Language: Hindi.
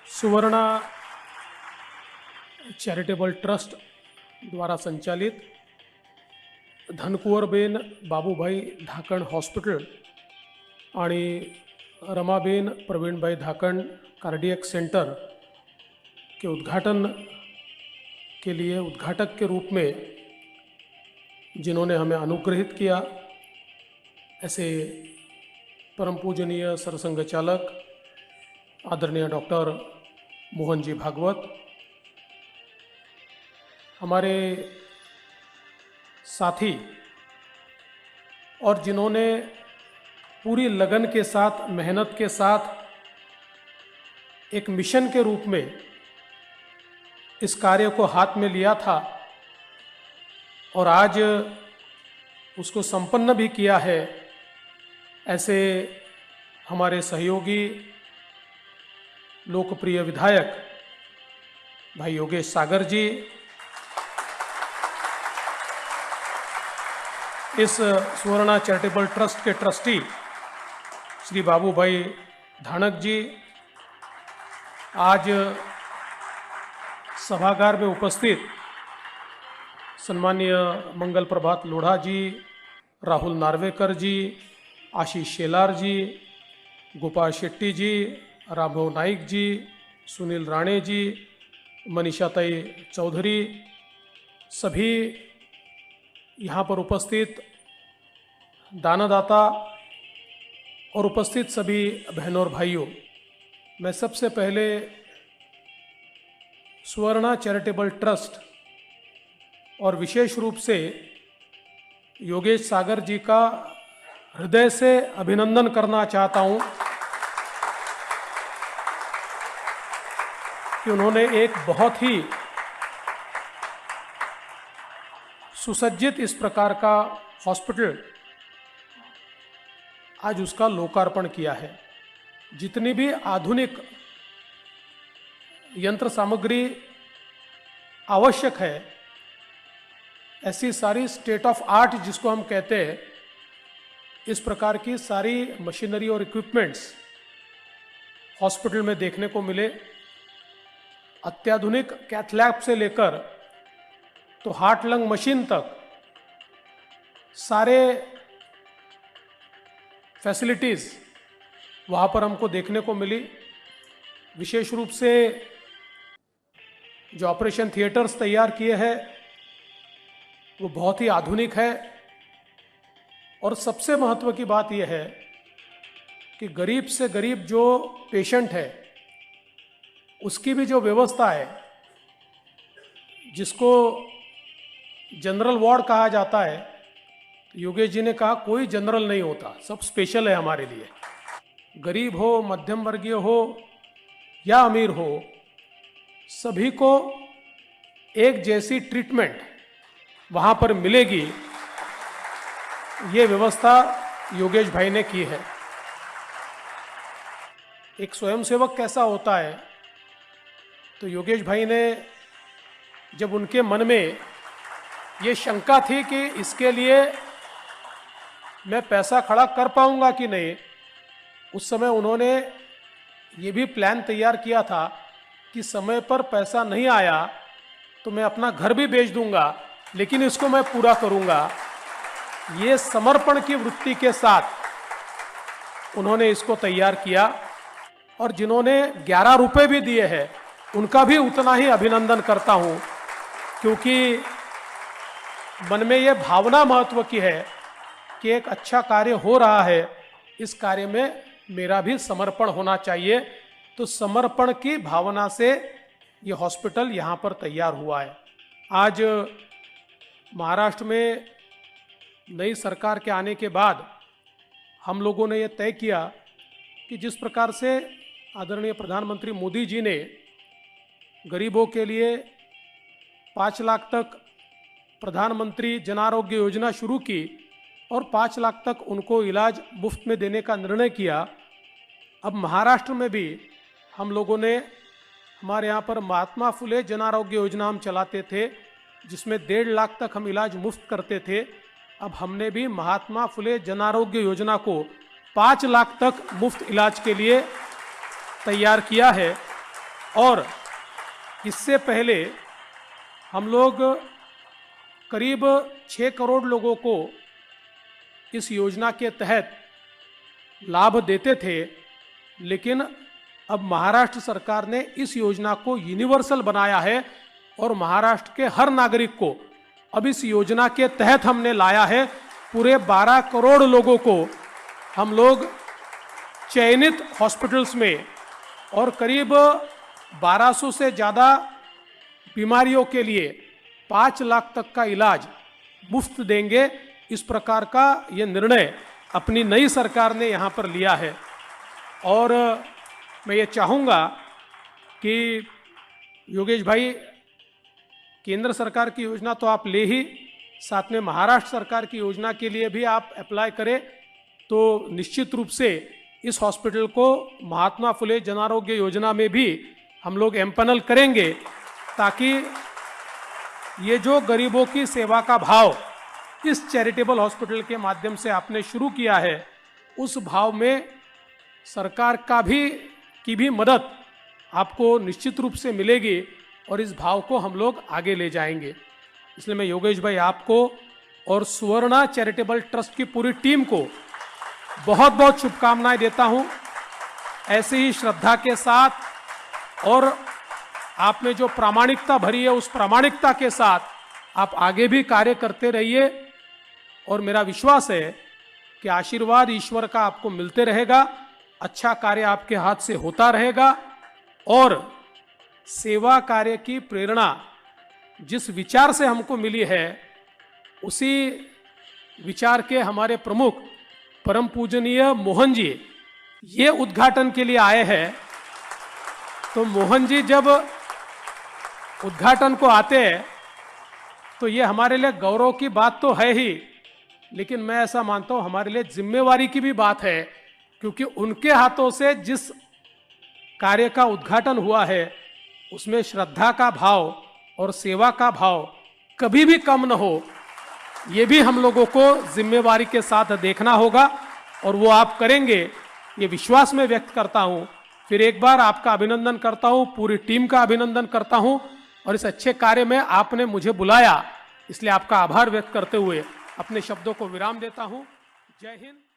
सुवर्णा चैरिटेबल ट्रस्ट द्वारा संचालित धनकुवरबेन बाबूभाई धाकण हॉस्पिटल आणि रमाबेन प्रवीणभाई धाकण कार्डियक सेंटर के उद्घाटन के लिए उद्घाटक के रूप में जिन्होंने हमें अनुग्रहित किया, ऐसे परम पूजनीय सरसंघ चालक आदरणीय डॉक्टर मोहन जी भागवत, हमारे साथी और जिन्होंने पूरी लगन के साथ, मेहनत के साथ एक मिशन के रूप में इस कार्य को हाथ में लिया था और आज उसको संपन्न भी किया है, ऐसे हमारे सहयोगी लोकप्रिय विधायक भाई योगेश सागर जी, इस सुवर्णा चैरिटेबल ट्रस्ट के ट्रस्टी श्री बाबूभाई धानक जी, आज सभागार में उपस्थित सम्मानीय मंगल प्रभात लोढ़ा जी, राहुल नार्वेकर जी, आशीष शेलार जी, गोपाल शेट्टी जी, राघव नाइक जी, सुनील राणे जी, मनीषाताई चौधरी, सभी यहाँ पर उपस्थित दानदाता और उपस्थित सभी बहनों और भाइयों, मैं सबसे पहले सुवर्णा चैरिटेबल ट्रस्ट और विशेष रूप से योगेश सागर जी का हृदय से अभिनंदन करना चाहता हूं कि उन्होंने एक बहुत ही सुसज्जित इस प्रकार का हॉस्पिटल आज उसका लोकार्पण किया है। जितनी भी आधुनिक यंत्र सामग्री आवश्यक है, ऐसी सारी स्टेट ऑफ आर्ट जिसको हम कहते हैं, इस प्रकार की सारी मशीनरी और इक्विपमेंट्स हॉस्पिटल में देखने को मिले। अत्याधुनिक कैथ लैब से लेकर तो हार्ट लंग मशीन तक सारे फैसिलिटीज़ वहाँ पर हमको देखने को मिली। विशेष रूप से जो ऑपरेशन थिएटर्स तैयार किए हैं वो बहुत ही आधुनिक है और सबसे महत्व की बात यह है कि गरीब से गरीब जो पेशेंट है उसकी भी जो व्यवस्था है, जिसको जनरल वार्ड कहा जाता है, योगेश जी ने कहा कोई जनरल नहीं होता, सब स्पेशल है हमारे लिए। गरीब हो, मध्यम वर्गीय हो या अमीर हो, सभी को एक जैसी ट्रीटमेंट वहाँ पर मिलेगी, ये व्यवस्था योगेश भाई ने की है। एक स्वयंसेवक कैसा होता है, तो योगेश भाई ने जब उनके मन में ये शंका थी कि इसके लिए मैं पैसा खड़ा कर पाऊंगा कि नहीं, उस समय उन्होंने ये भी प्लान तैयार किया था कि समय पर पैसा नहीं आया तो मैं अपना घर भी बेच दूंगा, लेकिन इसको मैं पूरा करूंगा। ये समर्पण की वृत्ति के साथ उन्होंने इसको तैयार किया और जिन्होंने 11 रुपए भी दिए हैं उनका भी उतना ही अभिनंदन करता हूं, क्योंकि मन में ये भावना महत्व की है कि एक अच्छा कार्य हो रहा है, इस कार्य में मेरा भी समर्पण होना चाहिए। तो समर्पण की भावना से ये हॉस्पिटल यहाँ पर तैयार हुआ है। आज महाराष्ट्र में नई सरकार के आने के बाद हम लोगों ने ये तय किया कि जिस प्रकार से आदरणीय प्रधानमंत्री मोदी जी ने गरीबों के लिए 5 लाख तक प्रधानमंत्री जन आरोग्य योजना शुरू की और 5 लाख तक उनको इलाज मुफ्त में देने का निर्णय किया, अब महाराष्ट्र में भी हम लोगों ने, हमारे यहाँ पर महात्मा फुले जन आरोग्य योजना हम चलाते थे जिसमें 1.5 लाख तक हम इलाज मुफ्त करते थे। अब हमने भी महात्मा फुले जन आरोग्य योजना को 5 लाख तक मुफ्त इलाज के लिए तैयार किया है और इससे पहले हम लोग करीब 6 करोड़ लोगों को इस योजना के तहत लाभ देते थे, लेकिन अब महाराष्ट्र सरकार ने इस योजना को यूनिवर्सल बनाया है और महाराष्ट्र के हर नागरिक को अब इस योजना के तहत हमने लाया है। पूरे 12 करोड़ लोगों को हम लोग चयनित हॉस्पिटल्स में और करीब 1200 से ज़्यादा बीमारियों के लिए 5 लाख तक का इलाज मुफ्त देंगे। इस प्रकार का ये निर्णय अपनी नई सरकार ने यहाँ पर लिया है। और मैं ये चाहूँगा कि योगेश भाई, केंद्र सरकार की योजना तो आप ले ही, साथ में महाराष्ट्र सरकार की योजना के लिए भी आप अप्लाई करें तो निश्चित रूप से इस हॉस्पिटल को महात्मा फुले जन आरोग्य योजना में भी हम लोग एम्पैनल करेंगे, ताकि ये जो गरीबों की सेवा का भाव इस चैरिटेबल हॉस्पिटल के माध्यम से आपने शुरू किया है, उस भाव में सरकार की भी मदद आपको निश्चित रूप से मिलेगी और इस भाव को हम लोग आगे ले जाएंगे। इसलिए मैं योगेश भाई आपको और सुवर्णा चैरिटेबल ट्रस्ट की पूरी टीम को बहुत बहुत शुभकामनाएं देता हूं। ऐसे ही श्रद्धा के साथ और आप में जो प्रामाणिकता भरी है, उस प्रामाणिकता के साथ आप आगे भी कार्य करते रहिए और मेरा विश्वास है कि आशीर्वाद ईश्वर का आपको मिलते रहेगा, अच्छा कार्य आपके हाथ से होता रहेगा और सेवा कार्य की प्रेरणा जिस विचार से हमको मिली है, उसी विचार के हमारे प्रमुख परम पूजनीय मोहन जी ये उद्घाटन के लिए आए हैं। तो मोहन जी जब उद्घाटन को आते हैं तो ये हमारे लिए गौरव की बात तो है ही, लेकिन मैं ऐसा मानता हूँ हमारे लिए जिम्मेवारी की भी बात है, क्योंकि उनके हाथों से जिस कार्य का उद्घाटन हुआ है उसमें श्रद्धा का भाव और सेवा का भाव कभी भी कम न हो, ये भी हम लोगों को जिम्मेवारी के साथ देखना होगा और वो आप करेंगे, ये विश्वास मैं व्यक्त करता हूँ। फिर एक बार आपका अभिनंदन करता हूँ, पूरी टीम का अभिनंदन करता हूँ और इस अच्छे कार्य में आपने मुझे बुलाया, इसलिए आपका आभार व्यक्त करते हुए अपने शब्दों को विराम देता हूँ। जय हिंद।